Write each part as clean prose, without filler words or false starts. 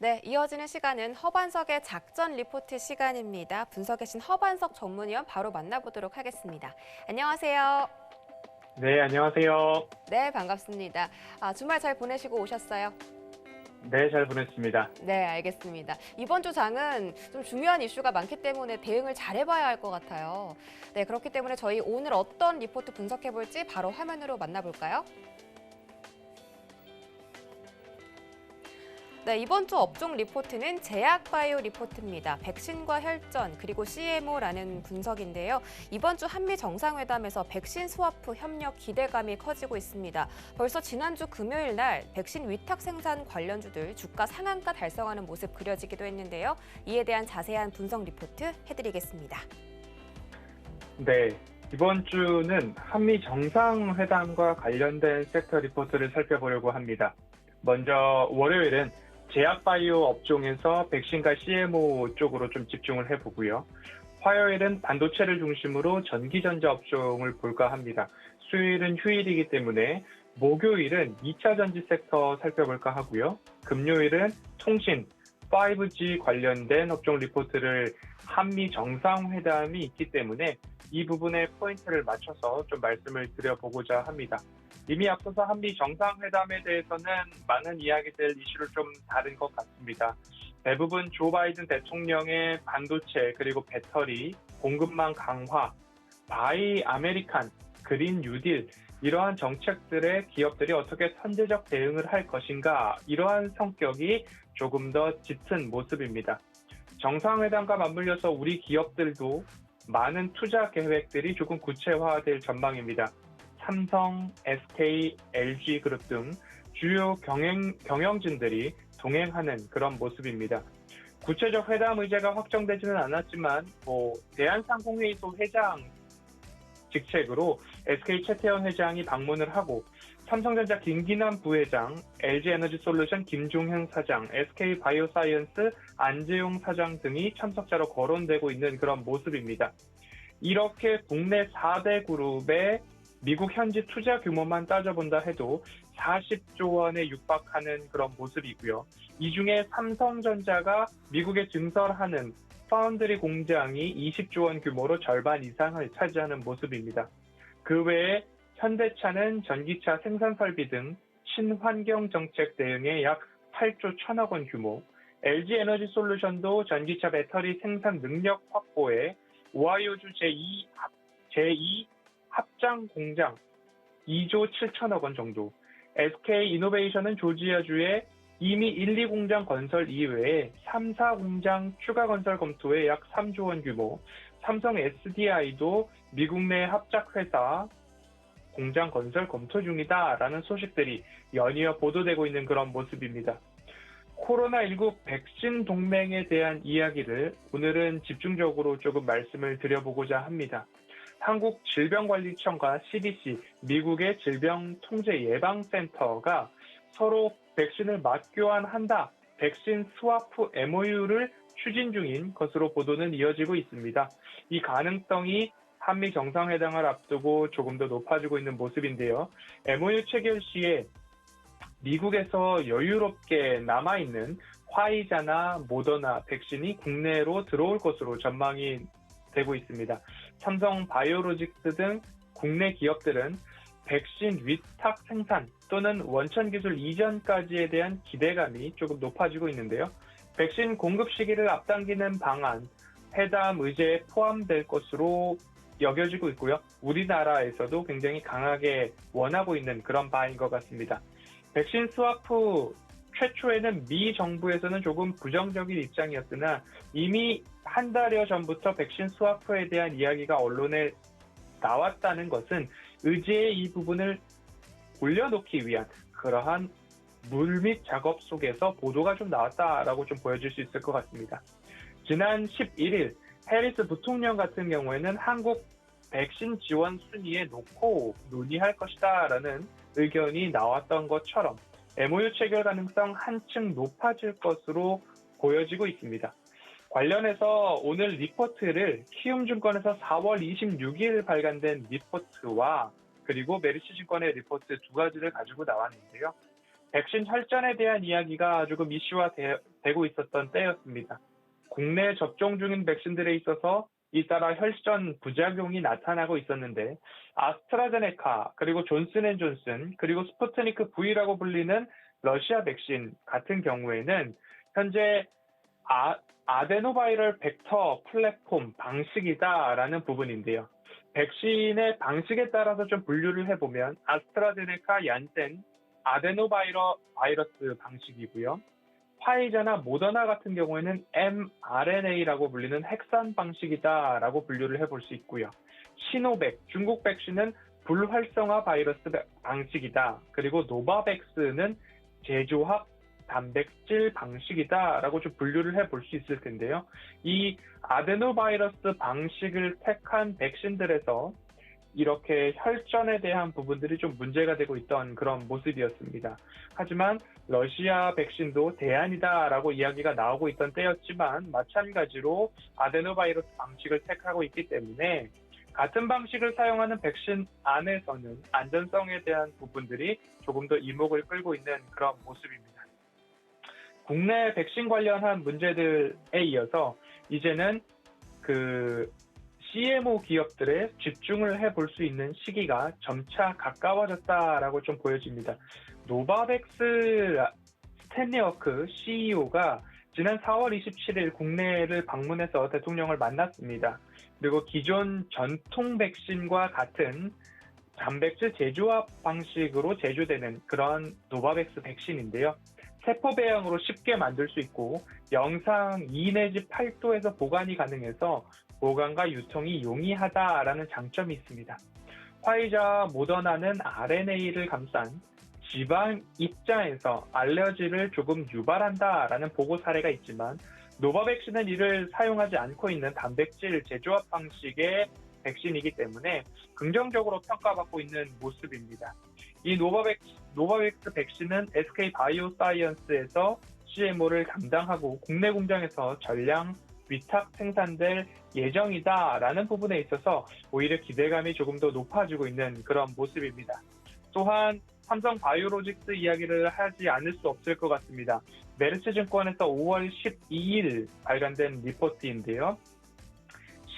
네, 이어지는 시간은 허반석의 작전 리포트 시간입니다. 분석에 신 허반석 전문위원 바로 만나보도록 하겠습니다. 안녕하세요. 네, 안녕하세요. 네, 반갑습니다. 주말 잘 보내시고 오셨어요? 네, 잘 보냈습니다. 네, 알겠습니다. 이번 주 장은 좀 중요한 이슈가 많기 때문에 대응을 잘해봐야 할 것 같아요. 네, 그렇기 때문에 저희 오늘 어떤 리포트 분석해볼지 바로 화면으로 만나볼까요? 네, 이번 주 업종 리포트는 제약바이오 리포트입니다. 백신과 혈전, 그리고 CMO라는 분석인데요. 이번 주 한미 정상회담에서 백신 스와프 협력 기대감이 커지고 있습니다. 벌써 지난주 금요일 날 백신 위탁 생산 관련주들 주가 상한가 달성하는 모습 그려지기도 했는데요. 이에 대한 자세한 분석 리포트 해드리겠습니다. 네, 이번 주는 한미 정상회담과 관련된 섹터 리포트를 살펴보려고 합니다. 먼저 월요일은 제약바이오 업종에서 백신과 CMO 쪽으로 좀 집중을 해보고요. 화요일은 반도체를 중심으로 전기전자 업종을 볼까 합니다. 수요일은 휴일이기 때문에 목요일은 2차 전지 섹터 살펴볼까 하고요. 금요일은 통신, 5G 관련된 업종 리포트를 한미 정상회담이 있기 때문에 이 부분에 포인트를 맞춰서 좀 말씀을 드려보고자 합니다. 이미 앞서서 한미 정상회담에 대해서는 많은 이야기들 이슈를 좀 다룬 것 같습니다. 대부분 조 바이든 대통령의 반도체 그리고 배터리, 공급망 강화, 바이 아메리칸, 그린 뉴딜 이러한 정책들에 기업들이 어떻게 선제적 대응을 할 것인가 이러한 성격이 조금 더 짙은 모습입니다. 정상회담과 맞물려서 우리 기업들도 많은 투자 계획들이 조금 구체화될 전망입니다. 삼성, SK, LG그룹 등 주요 경영진들이 동행하는 그런 모습입니다. 구체적 회담 의제가 확정되지는 않았지만 대한상공회의소 회장 직책으로 SK 최태원 회장이 방문을 하고 삼성전자 김기남 부회장, LG에너지솔루션 김종현 사장, SK바이오사이언스 안재용 사장 등이 참석자로 거론되고 있는 그런 모습입니다. 이렇게 국내 4대 그룹의 미국 현지 투자 규모만 따져본다 해도 40조 원에 육박하는 그런 모습이고요. 이 중에 삼성전자가 미국에 증설하는 파운드리 공장이 20조 원 규모로 절반 이상을 차지하는 모습입니다. 그 외에 현대차는 전기차 생산 설비 등 친환경 정책 대응에 약 8조 1천억 원 규모, LG에너지솔루션도 전기차 배터리 생산 능력 확보에 오하이오주 제2 합장 공장 2조 7천억 원 정도, SK이노베이션은 조지아주에 이미 1, 2 공장 건설 이외에 3, 4 공장 추가 건설 검토에 약 3조 원 규모, 삼성 SDI도 미국 내 합작회사 공장 건설 검토 중이다라는 소식들이 연이어 보도되고 있는 그런 모습입니다. 코로나19 백신 동맹에 대한 이야기를 오늘은 집중적으로 조금 말씀을 드려보고자 합니다. 한국질병관리청과 CDC, 미국의 질병통제예방센터가 서로 백신을 맞교환한다, 백신 스와프 MOU를 추진 중인 것으로 보도는 이어지고 있습니다. 이 가능성이 한미 정상회담을 앞두고 조금 더 높아지고 있는 모습인데요. MOU 체결 시에 미국에서 여유롭게 남아있는 화이자나 모더나 백신이 국내로 들어올 것으로 전망이 되고 있습니다. 삼성 바이오로직스 등 국내 기업들은 백신 위탁 생산 또는 원천 기술 이전까지에 대한 기대감이 조금 높아지고 있는데요. 백신 공급 시기를 앞당기는 방안, 회담 의제에 포함될 것으로 여겨지고 있고요. 우리나라에서도 굉장히 강하게 원하고 있는 그런 바인 것 같습니다. 백신 스와프 최초에는 미 정부에서는 조금 부정적인 입장이었으나 이미 한 달여 전부터 백신 스와프에 대한 이야기가 언론에 나왔다는 것은 의제의 이 부분을 올려놓기 위한 그러한 물밑 작업 속에서 보도가 좀 나왔다라고 좀 보여질 수 있을 것 같습니다. 지난 11일 해리스 부통령 같은 경우에는 한국 백신 지원 순위에 놓고 논의할 것이다라는 의견이 나왔던 것처럼 MOU 체결 가능성 한층 높아질 것으로 보여지고 있습니다. 관련해서 오늘 리포트를 키움증권에서 4월 26일 발간된 리포트와 그리고 메리츠증권의 리포트 두 가지를 가지고 나왔는데요. 백신 혈전에 대한 이야기가 조금 이슈화되고 있었던 때였습니다. 국내 접종 중인 백신들에 있어서 잇따라 혈전 부작용이 나타나고 있었는데 아스트라제네카 그리고 존슨앤존슨 그리고 스푸트니크 V라고 불리는 러시아 백신 같은 경우에는 현재 아데노바이럴 벡터 플랫폼 방식이다라는 부분인데요. 백신의 방식에 따라서 좀 분류를 해보면 아스트라제네카, 얀센, 아데노바이러스 방식이고요. 화이자나 모더나 같은 경우에는 mRNA라고 불리는 핵산 방식이다라고 분류를 해볼 수 있고요. 시노백, 중국 백신은 불활성화 바이러스 방식이다. 그리고 노바백스는 제조합 단백질 방식이다라고 좀 분류를 해볼 수 있을 텐데요. 이 아데노바이러스 방식을 택한 백신들에서 이렇게 혈전에 대한 부분들이 좀 문제가 되고 있던 그런 모습이었습니다. 하지만 러시아 백신도 대안이다라고 이야기가 나오고 있던 때였지만 마찬가지로 아데노바이러스 방식을 택하고 있기 때문에 같은 방식을 사용하는 백신 안에서는 안전성에 대한 부분들이 조금 더 이목을 끌고 있는 그런 모습입니다. 국내 백신 관련한 문제들에 이어서 이제는 CMO 기업들에 집중을 해볼 수 있는 시기가 점차 가까워졌다라고 좀 보여집니다. 노바백스 스탠리워크 CEO가 지난 4월 27일 국내를 방문해서 대통령을 만났습니다. 그리고 기존 전통 백신과 같은 단백질 제조합 방식으로 제조되는 그런 노바백스 백신인데요. 세포 배양으로 쉽게 만들 수 있고 영상 2 내지 8도에서 보관이 가능해서 보관과 유통이 용이하다라는 장점이 있습니다. 화이자와 모더나는 RNA를 감싼 지방 입자에서 알러지를 조금 유발한다라는 보고 사례가 있지만 노바백신은 이를 사용하지 않고 있는 단백질 제조합 방식의 백신이기 때문에 긍정적으로 평가받고 있는 모습입니다. 이 노바백스 백신은 SK 바이오사이언스에서 CMO를 담당하고 국내 공장에서 전량 위탁 생산될 예정이다라는 부분에 있어서 오히려 기대감이 조금 더 높아지고 있는 그런 모습입니다. 또한 삼성 바이오로직스 이야기를 하지 않을 수 없을 것 같습니다. 메르스증권에서 5월 12일 발간된 리포트인데요.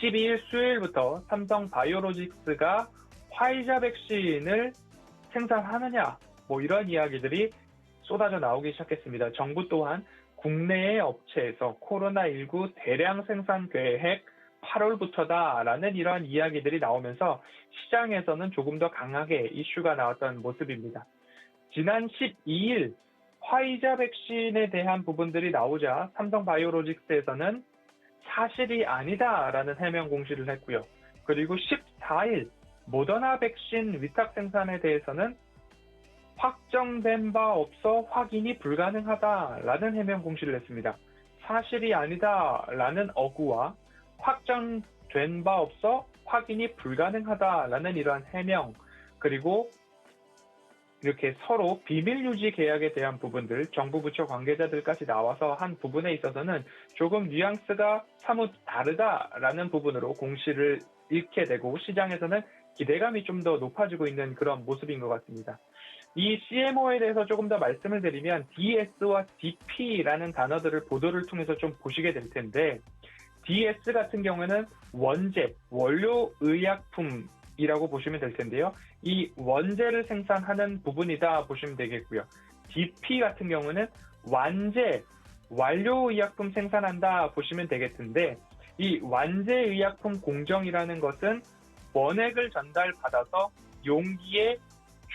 12일 수요일부터 삼성 바이오로직스가 화이자 백신을 생산하느냐 이런 이야기들이 쏟아져 나오기 시작했습니다. 정부 또한 국내의 업체에서 코로나19 대량 생산 계획 8월부터다라는 이러한 이야기들이 나오면서 시장에서는 조금 더 강하게 이슈가 나왔던 모습입니다. 지난 12일 화이자 백신에 대한 부분들이 나오자 삼성 바이오로직스에서는 사실이 아니다라는 해명 공시를 했고요. 그리고 14일 모더나 백신 위탁 생산에 대해서는 확정된 바 없어 확인이 불가능하다라는 해명 공시를 했습니다. 사실이 아니다라는 어구와 확정된 바 없어 확인이 불가능하다라는 이러한 해명, 그리고 이렇게 서로 비밀 유지 계약에 대한 부분들, 정부 부처 관계자들까지 나와서 한 부분에 있어서는 조금 뉘앙스가 사뭇 다르다라는 부분으로 공시를 잃게 되고 시장에서는 기대감이 좀 더 높아지고 있는 그런 모습인 것 같습니다. 이 CMO에 대해서 조금 더 말씀을 드리면 DS와 DP라는 단어들을 보도를 통해서 좀 보시게 될 텐데 DS 같은 경우는 원재, 원료의약품이라고 보시면 될 텐데요. 이 원재를 생산하는 부분이다 보시면 되겠고요. DP 같은 경우는 완재, 완료의약품 생산한다 보시면 되겠는데 이 완재의약품 공정이라는 것은 원액을 전달받아서 용기에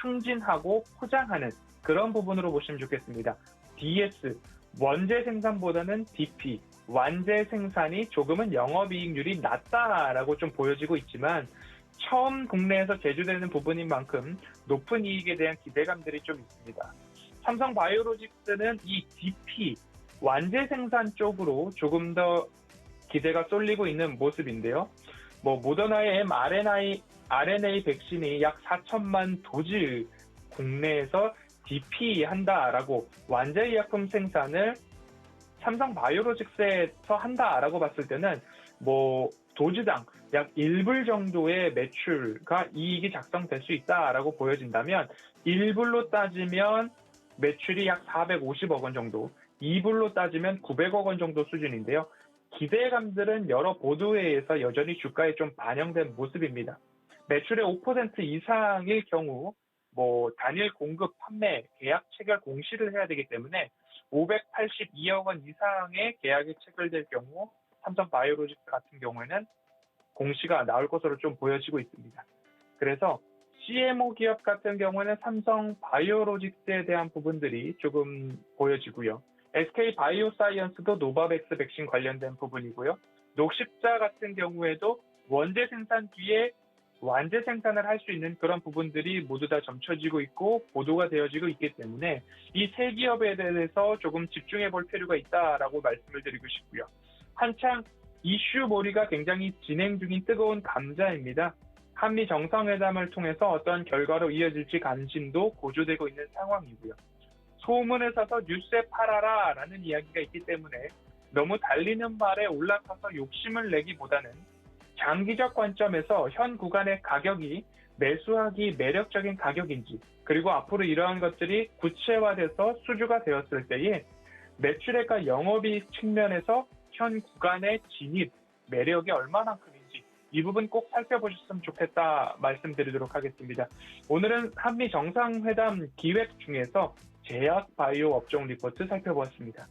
충진하고 포장하는 그런 부분으로 보시면 좋겠습니다. DS, 원재 생산보다는 DP, 완재 생산이 조금은 영업이익률이 낮다라고 좀 보여지고 있지만 처음 국내에서 제조되는 부분인 만큼 높은 이익에 대한 기대감들이 좀 있습니다. 삼성 바이오로직스는 이 DP, 완재 생산 쪽으로 조금 더 기대가 쏠리고 있는 모습인데요. 모더나의 mRNA 백신이 약 4천만 도즈 국내에서 DP 한다라고 완제의약품 생산을 삼성 바이오로직스에서 한다라고 봤을 때는 도즈당 약 1불 정도의 매출과 이익이 작성될 수 있다라고 보여진다면 1불로 따지면 매출이 약 450억 원 정도, 이불로 따지면 900억 원 정도 수준인데요. 기대감들은 여러 보도에 의해서 여전히 주가에 좀 반영된 모습입니다. 매출의 5% 이상일 경우 단일 공급, 판매, 계약 체결 공시를 해야 되기 때문에 582억 원 이상의 계약이 체결될 경우 삼성 바이오로직스 같은 경우에는 공시가 나올 것으로 좀 보여지고 있습니다. 그래서 CMO 기업 같은 경우는 삼성 바이오로직스에 대한 부분들이 조금 보여지고요. SK 바이오사이언스도 노바백스 백신 관련된 부분이고요. 녹십자 같은 경우에도 원재 생산 뒤에 완제 생산을 할 수 있는 그런 부분들이 모두 다 점쳐지고 있고 보도가 되어지고 있기 때문에 이 세 기업에 대해서 조금 집중해 볼 필요가 있다라고 말씀을 드리고 싶고요. 한창 이슈몰이가 굉장히 진행 중인 뜨거운 감자입니다. 한미 정상회담을 통해서 어떤 결과로 이어질지 관심도 고조되고 있는 상황이고요. 소문을 사서 뉴스에 팔아라 라는 이야기가 있기 때문에 너무 달리는 말에 올라타서 욕심을 내기보다는 장기적 관점에서 현 구간의 가격이 매수하기 매력적인 가격인지, 그리고 앞으로 이러한 것들이 구체화돼서 수주가 되었을 때에 매출액과 영업이익 측면에서 현 구간의 진입 매력이 얼마만큼인지 이 부분 꼭 살펴보셨으면 좋겠다 말씀드리도록 하겠습니다. 오늘은 한미 정상회담 기획 중에서 제약 바이오 업종 리포트 살펴보았습니다.